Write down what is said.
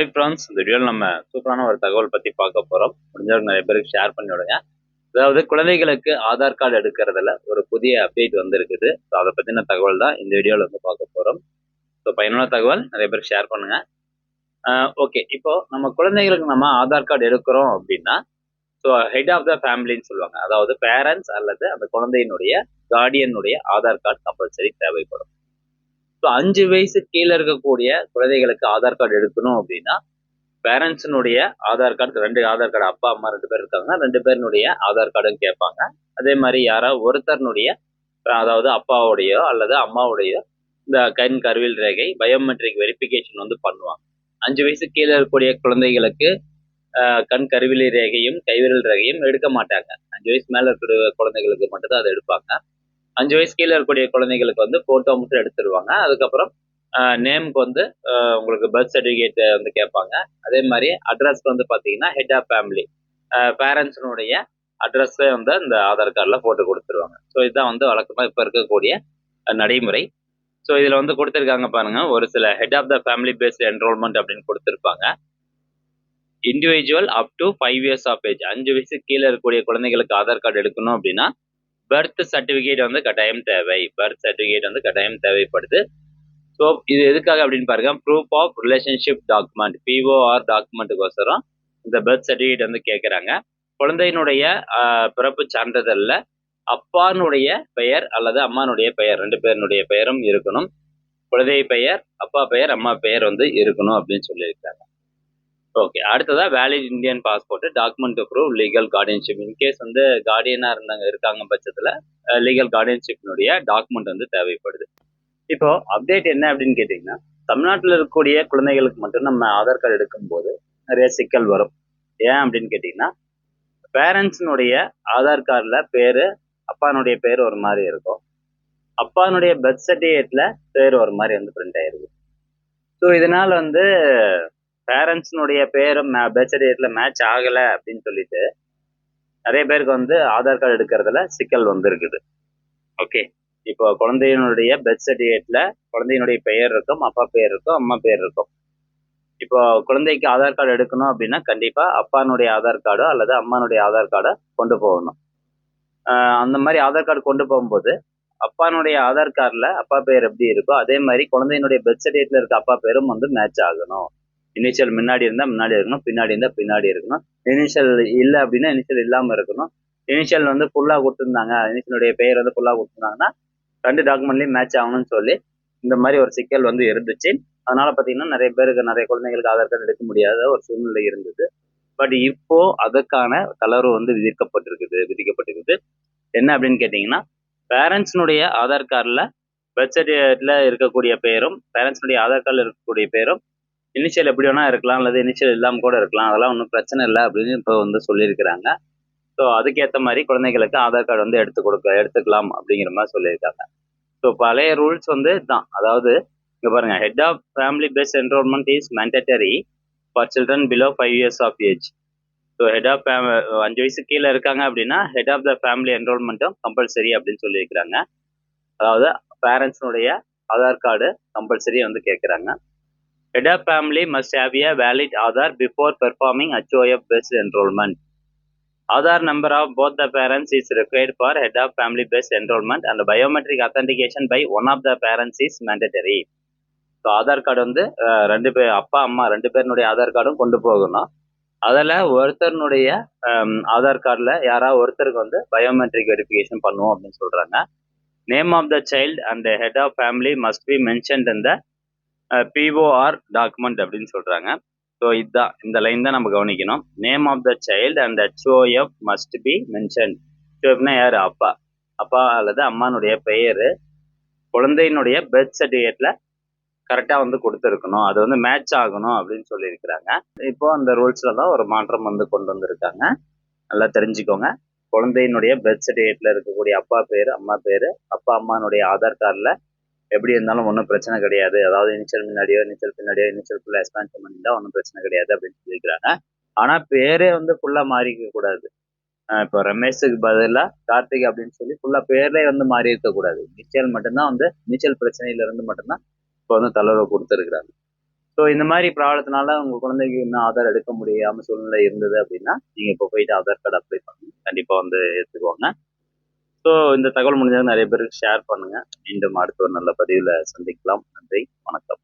Hi friends, இந்த வீடியோவில் நம்ம சூப்பரான ஒரு தகவல் பற்றி பார்க்க போகிறோம். முடிஞ்சவங்க நிறைய பேருக்கு ஷேர் பண்ணி விடுங்க. அதாவது குழந்தைகளுக்கு ஆதார் கார்டு எடுக்கிறதுல ஒரு புதிய அப்டேட் வந்துருக்குது. ஸோ அதை பற்றின தகவல் தான் இந்த வீடியோவில் வந்து பார்க்க போகிறோம். ஸோ பயனுள்ள தகவல் நிறைய பேருக்கு ஷேர் பண்ணுங்க. ஓகே, இப்போ நம்ம குழந்தைகளுக்கு நம்ம ஆதார் கார்டு எடுக்கிறோம் அப்படின்னா, ஸோ ஹெட் ஆஃப் த ஃபேமிலின்னு சொல்லுவாங்க. அதாவது பேரண்ட்ஸ் அல்லது அந்த குழந்தையினுடைய கார்டியனுடைய ஆதார் கார்டு கம்பல்சரி தேவைப்படும். ஸோ 5 வயசு கீழே இருக்கக்கூடிய குழந்தைகளுக்கு ஆதார் கார்டு எடுக்கணும் அப்படின்னா, பேரண்ட்ஸினுடைய ஆதார் கார்டு, 2 ஆதார் கார்டு, அப்பா அம்மா 2 பேர் இருக்காங்க, 2 பேருனுடைய ஆதார் கார்டும் கேட்பாங்க. அதே மாதிரி யாராவது ஒருத்தருனுடைய, அதாவது அப்பாவுடையோ அல்லது அம்மாவுடையோ இந்த கண் கருவில் ரேகை பயோமெட்ரிக் வெரிஃபிகேஷன் வந்து பண்ணுவாங்க. 5 வயசு கீழே இருக்கக்கூடிய குழந்தைகளுக்கு கண் கருவிழி ரேகையும் கைவிரல் ரேகையும் எடுக்க மாட்டாங்க. 5 வயசு மேல இருக்கிற குழந்தைகளுக்கு மட்டும்தான் அதை எடுப்பாங்க. 5 வயசு கீழே இருக்கக்கூடிய குழந்தைகளுக்கு வந்து போட்டோ மட்டும் எடுத்துருவாங்க. அதுக்கப்புறம் நேமுக்கு வந்து உங்களுக்கு பர்த் சர்டிஃபிகேட் வந்து கேட்பாங்க. அதே மாதிரி அட்ரஸ்க்கு வந்து பார்த்தீங்கன்னா ஹெட் ஆஃப் ஃபேமிலி பேரண்ட்ஸினுடைய அட்ரஸை வந்து இந்த ஆதார் கார்டில் போட்டு கொடுத்துருவாங்க. ஸோ இதுதான் வந்து வழக்கமாக இப்போ இருக்கக்கூடிய நடைமுறை. ஸோ இதில் வந்து கொடுத்துருக்காங்க பாருங்க, ஒரு சில head of the family based enrolment அப்படின்னு கொடுத்துருப்பாங்க. Individual up to 5 years of age, 5 வயசு கீழே இருக்கக்கூடிய குழந்தைகளுக்கு ஆதார் கார்டு எடுக்கணும் அப்படின்னா பர்த் சர்டிஃபிகேட் வந்து கட்டாயம் தேவை. பர்த் சர்டிஃபிகேட் வந்து கட்டாயம் தேவைப்படுது. ஸோ இது எதுக்காக அப்படின்னு பாருங்க, ப்ரூஃப் ஆஃப் ரிலேஷன்ஷிப் டாக்குமெண்ட், பிஓஆர் டாக்குமெண்ட்டுக்கோசரம் இந்த பர்த் சர்டிஃபிகேட் வந்து கேட்குறாங்க. குழந்தையினுடைய பிறப்பு சான்றிதழில் அப்பானுடைய பெயர் அல்லது அம்மானுடைய பெயர் 2 பேருனுடைய பெயரும் இருக்கணும். குழந்தை பெயர், அப்பா பெயர், அம்மா பெயர் வந்து இருக்கணும் அப்படின்னு சொல்லியிருக்காங்க. ஓகே, அடுத்ததா valid Indian passport document to prove legal guardianship. In case வந்து கார்டியனாக இருக்காங்க பட்சத்தில் லீகல் கார்டியன்ஷிப்னுடைய டாக்குமெண்ட் வந்து தேவைப்படுது. இப்போ அப்டேட் என்ன அப்படின்னு கேட்டிங்கன்னா, தமிழ்நாட்டில் இருக்கக்கூடிய குழந்தைகளுக்கு மட்டும் நம்ம ஆதார் கார்டு எடுக்கும்போது நிறைய சிக்கல் வரும். ஏன் அப்படின்னு கேட்டிங்கன்னா, பேரண்ட்ஸினுடைய ஆதார் கார்டில் பேர், அப்பானுடைய பேர் ஒரு மாதிரி இருக்கும், அப்பானுடைய பர்த் சர்டிஃபிகேட்டில் பேர் ஒரு மாதிரி வந்து பிரிண்ட் ஆயிருக்கு. ஸோ இதனால் வந்து பேரண்ட்ஸினுடைய பேரும் பர்த் சர்டிஃபிகேட்டில் மேட்ச் ஆகலை அப்படின்னு சொல்லிட்டு நிறைய பேருக்கு வந்து ஆதார் கார்டு எடுக்கிறதுல சிக்கல் வந்துருக்குது. ஓகே, இப்போ குழந்தையினுடைய பர்த் சர்டிஃபிகேட்ல குழந்தையினுடைய பெயர் இருக்கும், அப்பா பெயர் இருக்கும், அம்மா பெயர் இருக்கும். இப்போ குழந்தைக்கு ஆதார் கார்டு எடுக்கணும் அப்படின்னா கண்டிப்பா அப்பானுடைய ஆதார் கார்டோ அல்லது அம்மானுடைய ஆதார் கார்டோ கொண்டு போகணும். அந்த மாதிரி ஆதார் கார்டு கொண்டு போகும்போது அப்பானுடைய ஆதார் கார்டில் அப்பா பெயர் எப்படி இருக்கோ அதே மாதிரி குழந்தையினுடைய பர்த் சர்டிஃபிகேட்ல இருக்க அப்பா பேரும் வந்து மேட்ச் ஆகணும். இனிஷியல் முன்னாடி இருந்தால் முன்னாடி இருக்கணும், பின்னாடி இருந்தால் பின்னாடி இருக்கணும். இனிஷியல் இல்லை அப்படின்னா இனிஷியல் இல்லாமல் இருக்கணும். இனிஷியல் வந்து ஃபுல்லாக கொடுத்துருந்தாங்க, இனிஷியலுடைய பெயர் வந்து ஃபுல்லாக கொடுத்துருந்தாங்கன்னா 2 டாக்குமெண்ட்லையும் மேட்ச் ஆகணும்னு சொல்லி இந்த மாதிரி ஒரு சிக்கல் வந்து இருந்துச்சு. அதனால பார்த்தீங்கன்னா நிறைய பேருக்கு, நிறைய குழந்தைங்களுக்கு ஆதார் கார்டு எடுக்க முடியாத ஒரு சூழ்நிலை இருந்தது. பட் இப்போ அதுக்கான தளர்வு வந்து விதிக்கப்பட்டிருக்குது. என்ன அப்படின்னு கேட்டிங்கன்னா, பேரண்ட்ஸினுடைய ஆதார் கார்டில் பர்த் சர்டிஃபிகேட்ல இருக்கக்கூடிய பேரும் பேரண்ட்ஸினுடைய ஆதார் கார்டில் இருக்கக்கூடிய பேரும் இனிஷியல் எப்படி வேணா இருக்கலாம், அல்லது இனிஷியல் இல்லாமல் கூட இருக்கலாம், அதெல்லாம் ஒன்றும் பிரச்சனை இல்லை அப்படின்னு இப்போ வந்து சொல்லியிருக்கிறாங்க. ஸோ அதுக்கேற்ற மாதிரி குழந்தைகளுக்கு ஆதார் கார்டு வந்து எடுத்துக்கலாம் அப்படிங்கிற மாதிரி சொல்லியிருக்காங்க. ஸோ பழைய ரூல்ஸ் வந்து தான், அதாவது இங்கே பாருங்க, head of family based enrolment is mandatory for children below 5 years of age. So head of 5 வயசு கீழே இருக்காங்க அப்படின்னா ஹெட் ஆஃப் த ஃபேமிலி என்ரோல்மெண்ட்டும் கம்பல்சரி அப்படின்னு சொல்லியிருக்கிறாங்க. அதாவது பேரண்ட்ஸினுடைய ஆதார் கார்டு கம்பல்சரி வந்து கேட்குறாங்க. Head of family must have a valid Aadhaar before performing HOF based enrolment. Aadhaar number of both the parents is required for head of family based enrollment and biometric authentication by one of the parents is mandatory. So Aadhaar card வந்து 2 பேர், அப்பா அம்மா 2 பேருனுடைய ஆதார் கார்டும் கொண்டு போகணும். அதில் ஒருத்தருனுடைய ஆதார் கார்டில் யாராவது ஒருத்தருக்கு வந்து பயோமெட்ரிக் வெரிஃபிகேஷன் பண்ணுவோம் அப்படின்னு சொல்கிறாங்க. Name of the child and head of family must be mentioned in the POR document அப்படின்னு சொல்கிறாங்க. ஸோ இதுதான், இந்த லைன் தான் நம்ம கவனிக்கணும். Name of the child and HOF must be mention. HOFனா யார்? அப்பா அல்லது அம்மானுடைய பெயர் குழந்தையினுடைய பர்த் சர்டிஃபிகேட்ல கரெக்டாக வந்து கொடுத்துருக்கணும், அது வந்து மேட்ச் ஆகணும் அப்படின்னு சொல்லியிருக்கிறாங்க. இப்போ அந்த ரூல்ஸில் தான் ஒரு மாற்றம் வந்து கொண்டு வந்திருக்காங்க. நல்லா தெரிஞ்சுக்கோங்க, குழந்தையினுடைய பர்த் சர்டிஃபிகேட்ல இருக்கக்கூடிய அப்பா பேர், அம்மா பேர், அப்பா அம்மானுடைய ஆதார் கார்டில் எப்படி இருந்தாலும் ஒன்றும் பிரச்சனை கிடையாது. அதாவது இனிஷியல் முன்னாடியோ இனிஷியல் பின்னாடியோ இனிஷியல் ஃபுல்லாக எக்ஸ்பான்ஷன் பண்ணியிருந்தால் ஒன்றும் பிரச்சனை கிடையாது அப்படின்னு சொல்லியிருக்கிறாங்க. ஆனால் பேரே வந்து ஃபுல்லாக மாறிக்க கூடாது. இப்போ ரமேஷுக்கு பதிலாக கார்த்திக் அப்படின்னு சொல்லி ஃபுல்லாக பேர்லேயே வந்து மாறி இருக்கக்கூடாது. இனிஷியல் மட்டும்தான் வந்து இனிஷியல் பிரச்சனையிலேருந்து மட்டும்தான் இப்போ வந்து தளர்வு கொடுத்துருக்குறாங்க. ஸோ இந்த மாதிரி ப்ராப்ளத்தினால உங்க குழந்தைக்கு இன்னும் ஆதார் எடுக்க முடியாம சூழ்நிலை இருந்தது அப்படின்னா நீங்க இப்போ போயிட்டு ஆதார் கார்டு அப்ளை பண்ணுங்க, கண்டிப்பா வந்து எடுத்துக்கோங்க. ஸோ இந்த தகவல் முடிஞ்சது நிறைய பேருக்கு ஷேர் பண்ணுங்க. மீண்டும் அடுத்த ஒரு நல்ல பதிவுல சந்திக்கலாம். நன்றி, வணக்கம்.